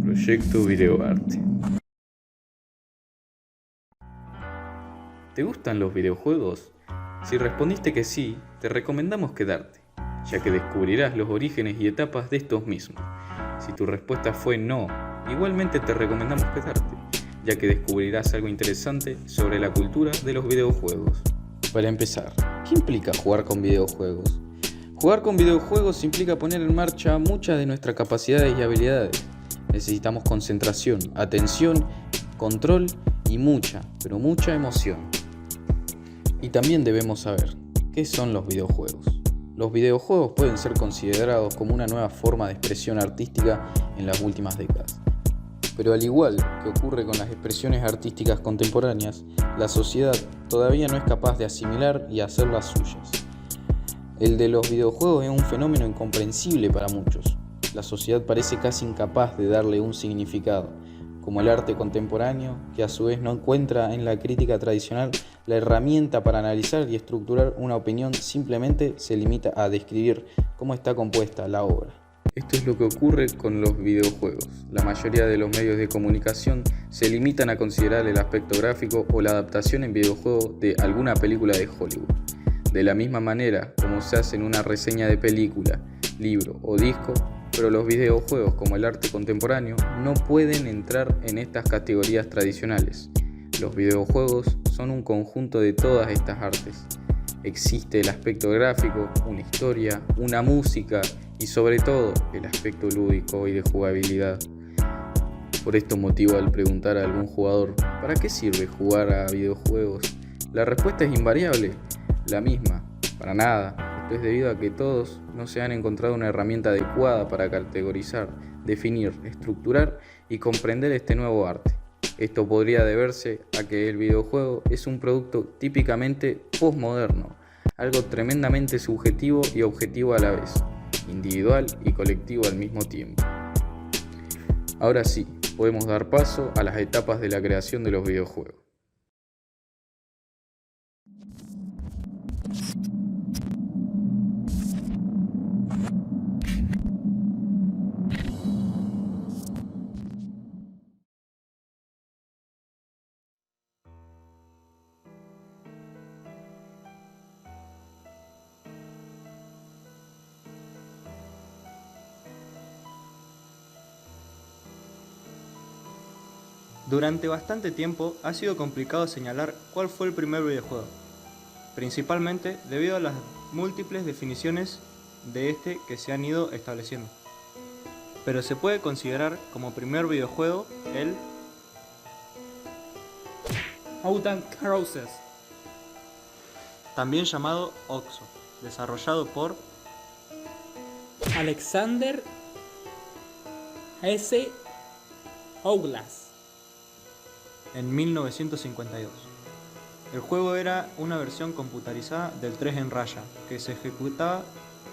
Proyecto Videoarte. ¿Te gustan los videojuegos? Si respondiste que sí, te recomendamos quedarte, ya que descubrirás los orígenes y etapas de estos mismos. Si tu respuesta fue no, igualmente te recomendamos quedarte, ya que descubrirás algo interesante sobre la cultura de los videojuegos. Para empezar, ¿qué implica jugar con videojuegos? Jugar con videojuegos implica poner en marcha muchas de nuestras capacidades y habilidades. Necesitamos concentración, atención, control y mucha, pero mucha emoción. Y también debemos saber, ¿qué son los videojuegos? Los videojuegos pueden ser considerados como una nueva forma de expresión artística en las últimas décadas. Pero al igual que ocurre con las expresiones artísticas contemporáneas, la sociedad todavía no es capaz de asimilar y hacerlas suyas. El de los videojuegos es un fenómeno incomprensible para muchos. La sociedad parece casi incapaz de darle un significado, como el arte contemporáneo, que a su vez no encuentra en la crítica tradicional la herramienta para analizar y estructurar una opinión, simplemente se limita a describir cómo está compuesta la obra. Esto es lo que ocurre con los videojuegos. La mayoría de los medios de comunicación se limitan a considerar el aspecto gráfico o la adaptación en videojuego de alguna película de Hollywood. De la misma manera como se hace en una reseña de película, libro o disco, pero los videojuegos, como el arte contemporáneo, no pueden entrar en estas categorías tradicionales. Los videojuegos son un conjunto de todas estas artes. Existe el aspecto gráfico, una historia, una música y sobre todo el aspecto lúdico y de jugabilidad. Por este motivo, al preguntar a algún jugador ¿para qué sirve jugar a videojuegos?, la respuesta es invariable, la misma: para nada. Esto es debido a que todos no se han encontrado una herramienta adecuada para categorizar, definir, estructurar y comprender este nuevo arte. Esto podría deberse a que el videojuego es un producto típicamente postmoderno, algo tremendamente subjetivo y objetivo a la vez, individual y colectivo al mismo tiempo. Ahora sí, podemos dar paso a las etapas de la creación de los videojuegos. Durante bastante tiempo ha sido complicado señalar cuál fue el primer videojuego, principalmente debido a las múltiples definiciones de este que se han ido estableciendo. Pero se puede considerar como primer videojuego el Outer Crosses, también llamado OXO, desarrollado por Alexander S. Douglas. en 1952. El juego era una versión computarizada del 3 en raya, que se ejecutaba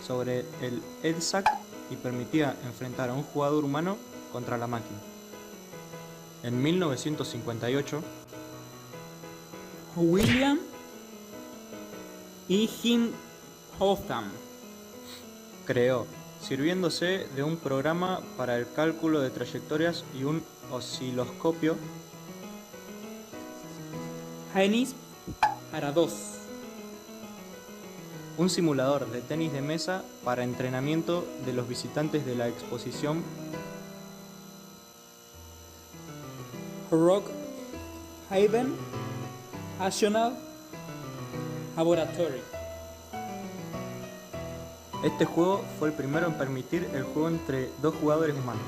sobre el ELSAC y permitía enfrentar a un jugador humano contra la máquina. En 1958, William Higginbotham creó, sirviéndose de un programa para el cálculo de trayectorias y un osciloscopio, Tennis para 2. un simulador de tenis de mesa para entrenamiento de los visitantes de la exposición Rock Haven National Laboratory. Este juego fue el primero en permitir el juego entre dos jugadores humanos.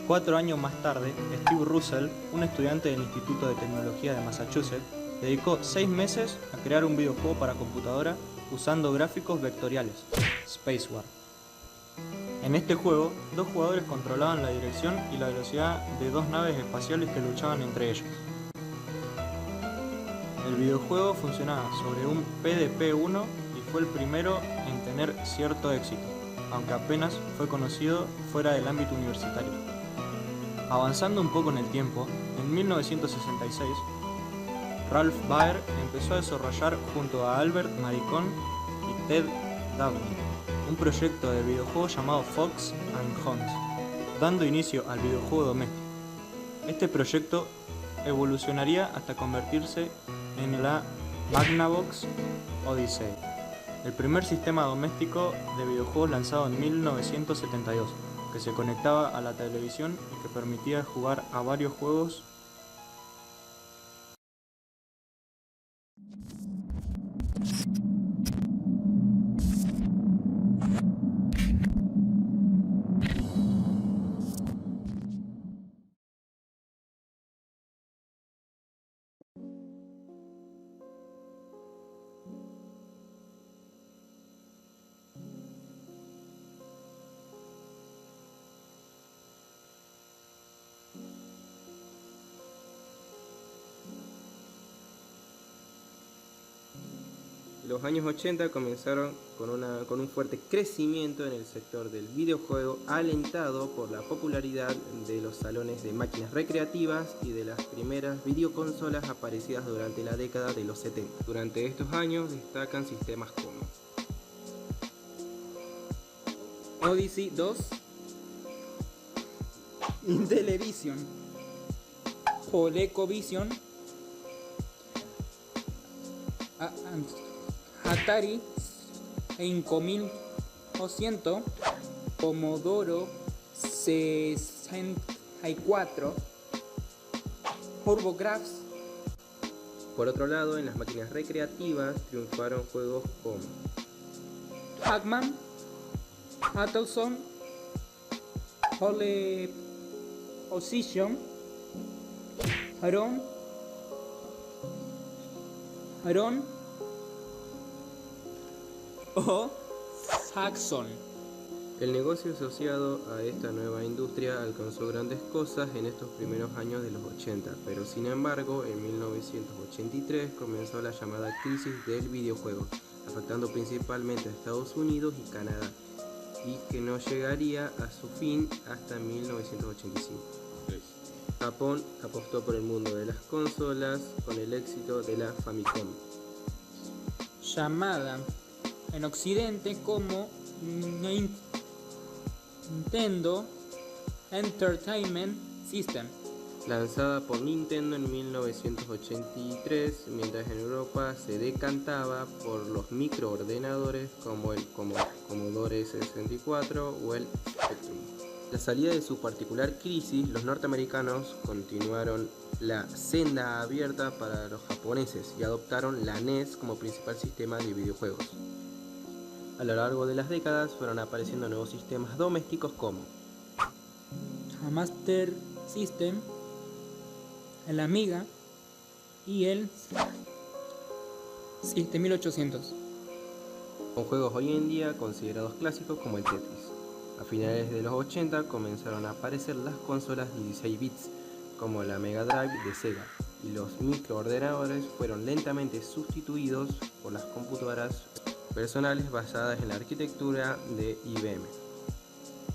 4 años más tarde, Steve Russell, un estudiante del Instituto de Tecnología de Massachusetts, dedicó 6 meses a crear un videojuego para computadora usando gráficos vectoriales, Spacewar. En este juego, dos jugadores controlaban la dirección y la velocidad de dos naves espaciales que luchaban entre ellos. El videojuego funcionaba sobre un PDP-1 y fue el primero en tener cierto éxito, aunque apenas fue conocido fuera del ámbito universitario. Avanzando un poco en el tiempo, en 1966, Ralph Baer empezó a desarrollar junto a Albert Maricón y Ted Dabney un proyecto de videojuego llamado Fox and Hunt, dando inicio al videojuego doméstico. Este proyecto evolucionaría hasta convertirse en la Magnavox Odyssey, el primer sistema doméstico de videojuegos lanzado en 1972, que se conectaba a la televisión y que permitía jugar a varios juegos. Los años 80 comenzaron con un fuerte crecimiento en el sector del videojuego, alentado por la popularidad de los salones de máquinas recreativas y de las primeras videoconsolas aparecidas durante la década de los 70. Durante estos años destacan sistemas como Odyssey 2, Intellivision, ColecoVision, Atari 5200, Commodore 64, TurboGrafx. Por otro lado, en las máquinas recreativas triunfaron juegos como Pac-Man, Battlezone, Pole Position, Heron, o Saxon. El negocio asociado a esta nueva industria alcanzó grandes cosas en estos primeros años de los 80, pero sin embargo en 1983 comenzó la llamada crisis del videojuego, afectando principalmente a Estados Unidos y Canadá, y que no llegaría a su fin hasta 1985. Japón apostó por el mundo de las consolas con el éxito de la Famicom, llamada en Occidente como Nintendo Entertainment System, lanzada por Nintendo en 1983, mientras en Europa se decantaba por los microordenadores como el Commodore 64 o el Spectrum. A la salida de su particular crisis, los norteamericanos continuaron la senda abierta para los japoneses y adoptaron la NES como principal sistema de videojuegos. A lo largo de las décadas fueron apareciendo nuevos sistemas domésticos como Master System, el Amiga y el 7800. con juegos hoy en día considerados clásicos como el Tetris. A finales de los 80 comenzaron a aparecer las consolas 16 bits como la Mega Drive de Sega, y los microordenadores fueron lentamente sustituidos por las computadoras personales basadas en la arquitectura de IBM.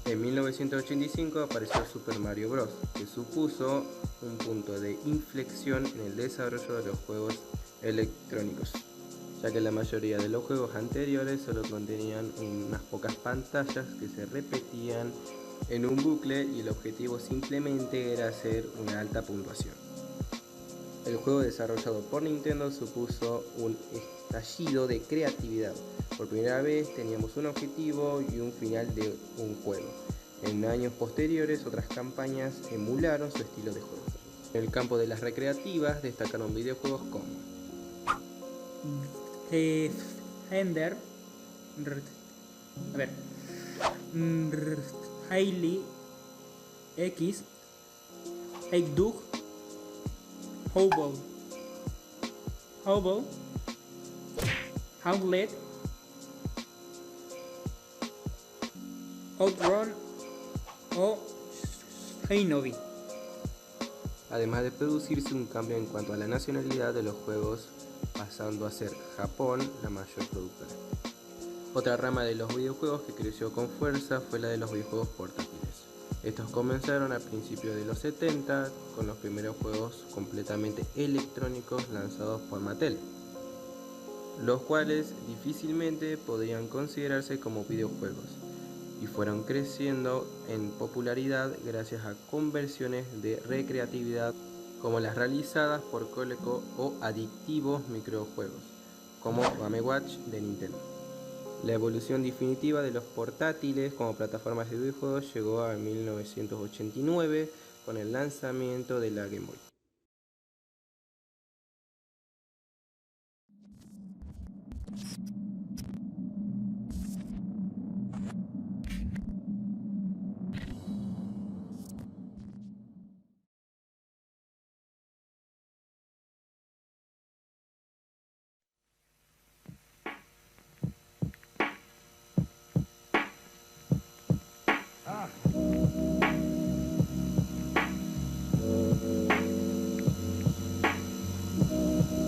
En 1985 apareció Super Mario Bros., que supuso un punto de inflexión en el desarrollo de los juegos electrónicos, ya que la mayoría de los juegos anteriores solo contenían unas pocas pantallas que se repetían en un bucle y el objetivo simplemente era hacer una alta puntuación. El juego desarrollado por Nintendo supuso un estallido de creatividad. Por primera vez teníamos un objetivo y un final de un juego. En años posteriores otras campañas emularon su estilo de juego. En el campo de las recreativas destacaron videojuegos como Defender, Hailey X, Eggdug, Hobo, Outlet, Outrun o Shinobi. además de producirse un cambio en cuanto a la nacionalidad de los juegos, pasando a ser Japón la mayor productora. Otra rama de los videojuegos que creció con fuerza fue la de los videojuegos portátiles. Estos comenzaron a principios de los 70 con los primeros juegos completamente electrónicos lanzados por Mattel. los cuales difícilmente podrían considerarse como videojuegos, y fueron creciendo en popularidad gracias a conversiones de recreatividad como las realizadas por Coleco o adictivos microjuegos, como Game Watch de Nintendo. La evolución definitiva de los portátiles como plataformas de videojuegos llegó a 1989 con el lanzamiento de la Game Boy.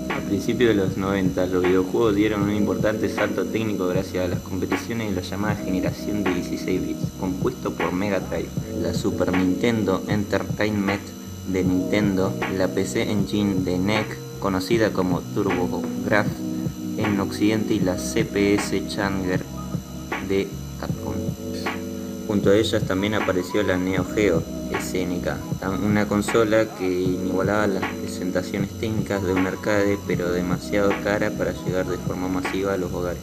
A principios de los 90, los videojuegos dieron un importante salto técnico gracias a las competiciones de la llamada generación de 16 bits, compuesto por Mega Drive, la Super Nintendo Entertainment de Nintendo, la PC Engine de NEC, conocida como TurboGrafx en Occidente, y la CPS Challenger de Capcom. Junto a ellas también apareció la Neo Geo SNK, una consola que inigualaba las presentaciones técnicas de un arcade, pero demasiado cara para llegar de forma masiva a los hogares.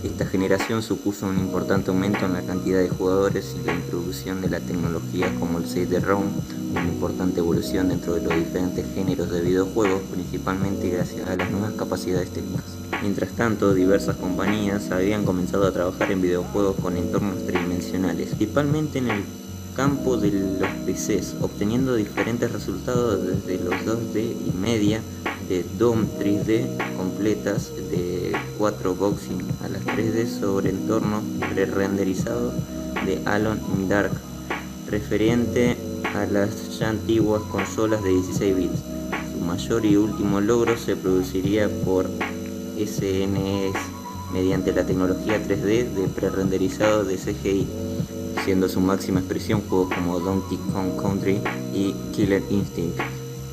Esta generación supuso un importante aumento en la cantidad de jugadores y la introducción de la tecnología como el CD-ROM, una importante evolución dentro de los diferentes géneros de videojuegos, principalmente gracias a las nuevas capacidades técnicas. Mientras tanto, diversas compañías habían comenzado a trabajar en videojuegos con entornos tridimensionales, principalmente en el campo de los PCs, obteniendo diferentes resultados desde los 2D y media de Doom 3D completas de 4 boxing a las 3D sobre entornos pre-renderizados de Alone in Dark, referente a las ya antiguas consolas de 16 bits. Su mayor y último logro se produciría por SNES mediante la tecnología 3D de pre-renderizado de CGI, siendo su máxima expresión juegos como Donkey Kong Country y Killer Instinct.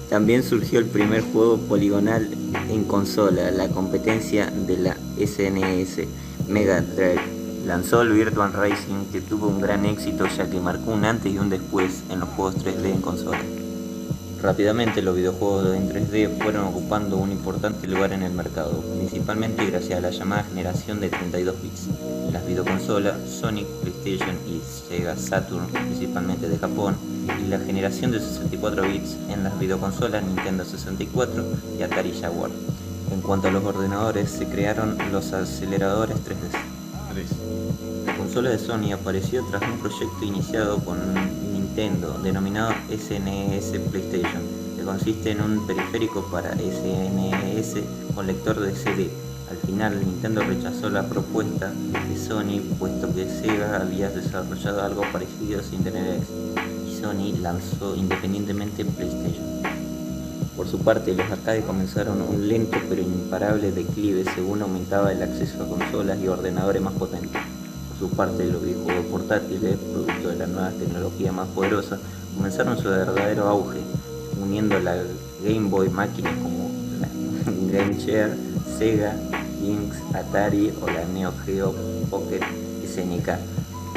También surgió el primer juego poligonal en consola, la competencia de la SNES, Mega Drive. Lanzó el Virtua Racing, que tuvo un gran éxito ya que marcó un antes y un después en los juegos 3D en consola. Rápidamente los videojuegos en 3D fueron ocupando un importante lugar en el mercado, principalmente gracias a la llamada generación de 32 bits. En las videoconsolas, Sonic, PlayStation y Sega Saturn, principalmente de Japón, y la generación de 64 bits en las videoconsolas Nintendo 64 y Atari Jaguar. En cuanto a los ordenadores, se crearon los aceleradores 3D. La consola de Sony apareció tras un proyecto iniciado con Nintendo denominado SNES PlayStation, que consiste en un periférico para SNES con lector de CD. Al final, Nintendo rechazó la propuesta de Sony, puesto que Sega había desarrollado algo parecido sin tener éxito, y Sony lanzó independientemente PlayStation. Por su parte, los arcades comenzaron un lento pero imparable declive según aumentaba el acceso a consolas y ordenadores más potentes. Por su parte, los videojuegos portátiles, producto de la nueva tecnología más poderosa, comenzaron su verdadero auge, uniendo la Game Boy máquinas como la Game Gear, Sega, Lynx, Atari o la Neo Geo Pocket SNK,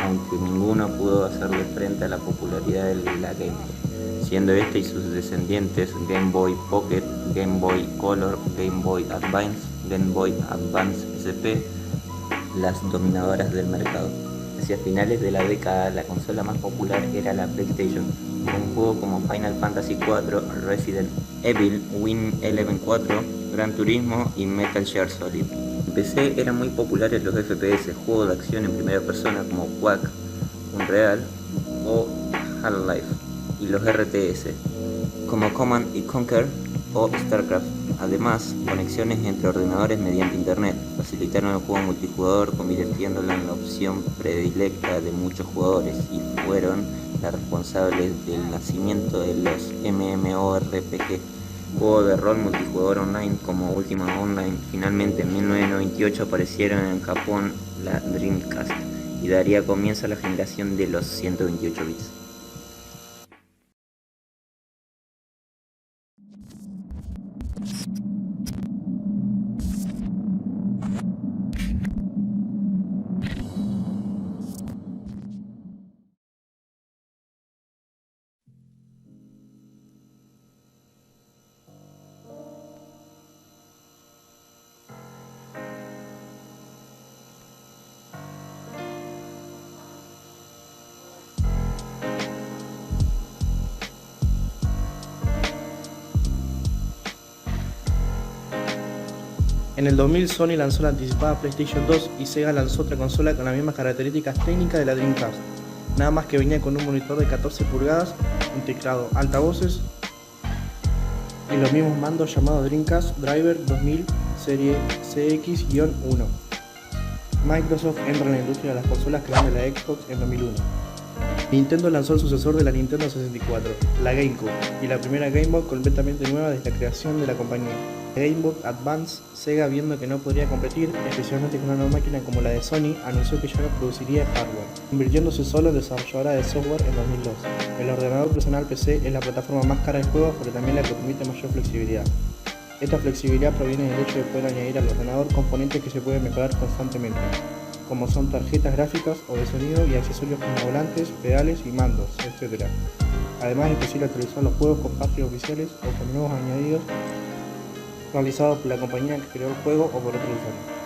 aunque ninguno pudo hacerle frente a la popularidad de la Game Boy, siendo este y sus descendientes Game Boy Pocket, Game Boy Color, Game Boy Advance, Game Boy Advance SP las dominadoras del mercado. Hacia finales de la década, la consola más popular era la PlayStation, con juegos como Final Fantasy IV, Resident Evil, Win Eleven 4, Gran Turismo y Metal Gear Solid. En PC eran muy populares los FPS, juegos de acción en primera persona como Quake, Unreal o Half-Life, y los RTS, como Command & Conquer o StarCraft. Además, conexiones entre ordenadores mediante internet facilitaron el juego multijugador, convirtiéndolo en la opción predilecta de muchos jugadores, y fueron las responsables del nacimiento de los MMORPG, juegos de rol multijugador online como Ultima Online. Finalmente, en 1998 aparecieron en Japón la Dreamcast, y daría comienzo a la generación de los 128 bits. En el 2000 Sony lanzó la anticipada PlayStation 2 y Sega lanzó otra consola con las mismas características técnicas de la Dreamcast, nada más que venía con un monitor de 14 pulgadas, un teclado, altavoces y los mismos mandos llamados Dreamcast Driver 2000 Serie CX-1. Microsoft entra en la industria de las consolas creando la Xbox en 2001. Nintendo lanzó el sucesor de la Nintendo 64, la GameCube, y la primera Game Boy completamente nueva desde la creación de la compañía. La Game Boy Advance, Sega, viendo que no podría competir, especialmente con una máquina como la de Sony, anunció que ya no produciría hardware, convirtiéndose solo en desarrolladora de software en 2002. El ordenador personal PC es la plataforma más cara de juegos, pero también la que permite mayor flexibilidad. Esta flexibilidad proviene del hecho de poder añadir al ordenador componentes que se pueden mejorar constantemente, como son tarjetas gráficas o de sonido y accesorios como volantes, pedales y mandos, etc. Además es posible actualizar los juegos con parches oficiales o con nuevos añadidos realizados por la compañía que creó el juego o por otro usuario.